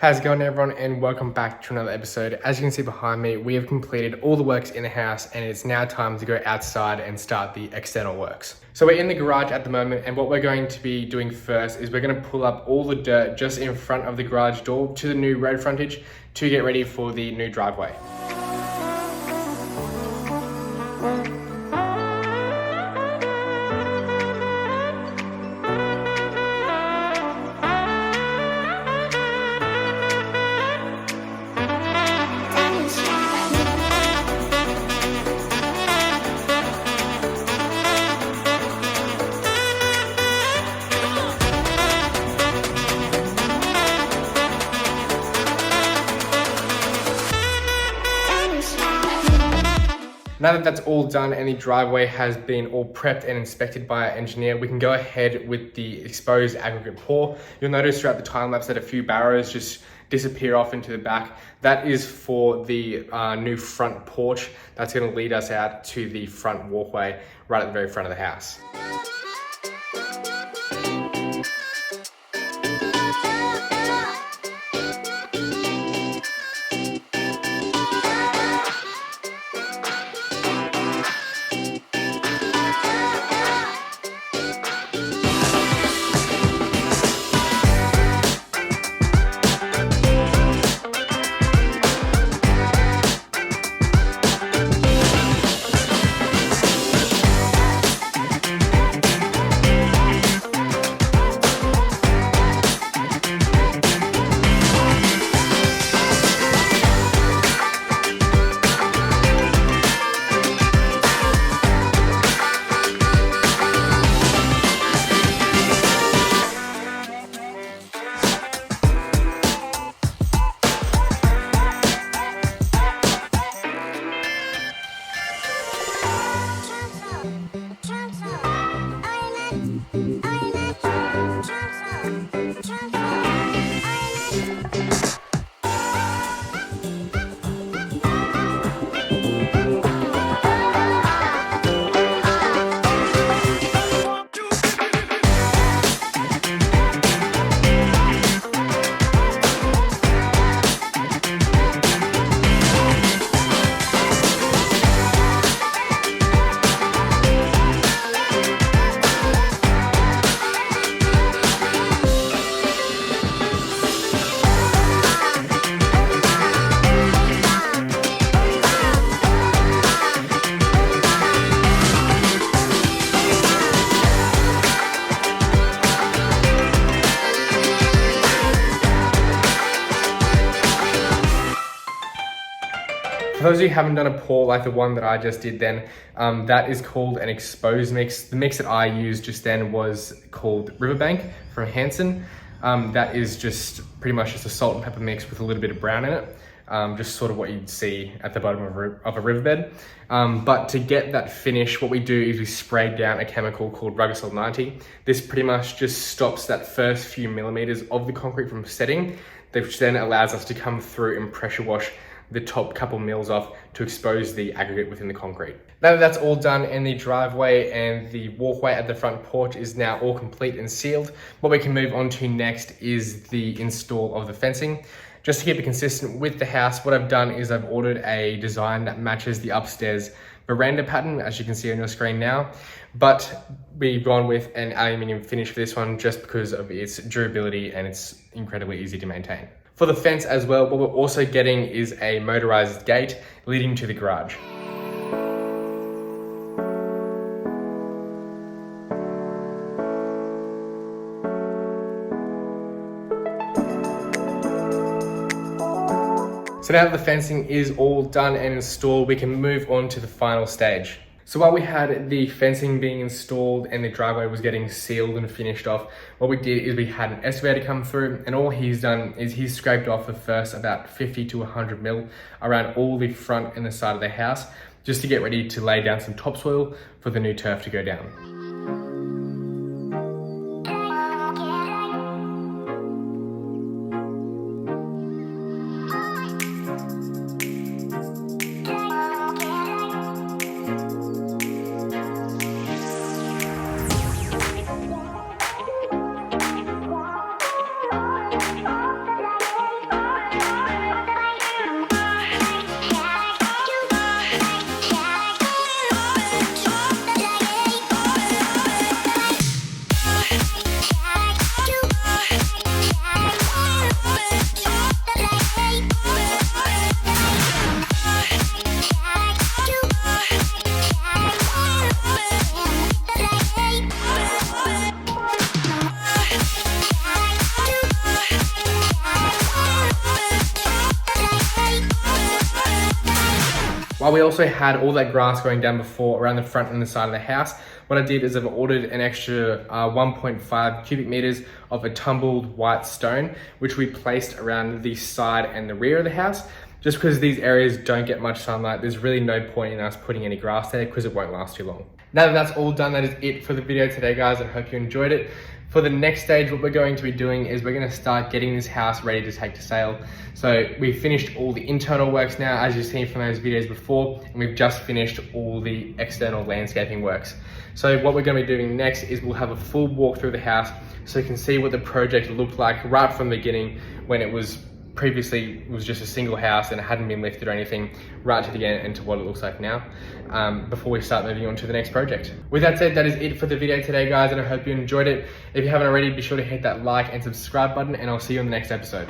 How's it going, everyone, and welcome back to another episode. As you can see behind me, we have completed all the works in the house and it's now time to go outside and start the external works. So we're in the garage at the moment, and what we're going to be doing first is we're going to pull up all the dirt just in front of the garage door to the new road frontage to get ready for the new driveway. Now that that's all done and the driveway has been all prepped and inspected by our engineer, we can go ahead with the exposed aggregate pour. You'll notice throughout the time lapse that a few barrows just disappear off into the back. That is for the new front porch that's going to lead us out to the front walkway right at the very front of the house. For those of you who haven't done a pour like the one that I just did then, that is called an exposed mix. The mix that I used just then was called Riverbank from Hanson. That is just pretty much just a salt and pepper mix with a little bit of brown in it. Just sort of what you'd see at the bottom of a riverbed. But to get that finish, what we do is we spray down a chemical called Ruggosol 90. This pretty much just stops that first few millimeters of the concrete from setting, which then allows us to come through and pressure wash the top couple mils off to expose the aggregate within the concrete. Now that that's all done and the driveway and the walkway at the front porch is now all complete and sealed, what we can move on to next is the install of the fencing. Just to keep it consistent with the house, what I've done is I've ordered a design that matches the upstairs veranda pattern, as you can see on your screen now, but we've gone with an aluminium finish for this one just because of its durability and it's incredibly easy to maintain. For the fence as well, what we're also getting is a motorized gate leading to the garage. So now that the fencing is all done and installed, we can move on to the final stage. So while we had the fencing being installed and the driveway was getting sealed and finished off, what we did is we had an excavator come through, and all he's done is he's scraped off the first about 50 to 100 mil around all the front and the side of the house, just to get ready to lay down some topsoil for the new turf to go down. While we also had all that grass going down before around the front and the side of the house, what I did is I've ordered an extra 1.5 cubic meters of a tumbled white stone, which we placed around the side and the rear of the house. Just because these areas don't get much sunlight, there's really no point in us putting any grass there because it won't last too long. Now that that's all done, that is it for the video today, guys. I hope you enjoyed it. For the next stage, what we're going to be doing is we're going to start getting this house ready to take to sale. So we've finished all the internal works now, as you've seen from those videos before, and we've just finished all the external landscaping works. So what we're going to be doing next is we'll have a full walk through the house so you can see what the project looked like right from the beginning, when it was previously was just a single house and it hadn't been lifted or anything, right to the end and to what it looks like now, before we start moving on to the next project. With that said, that is it for the video today, guys, and I hope you enjoyed it. If you haven't already, be sure to hit that like and subscribe button, and I'll see you in the next episode.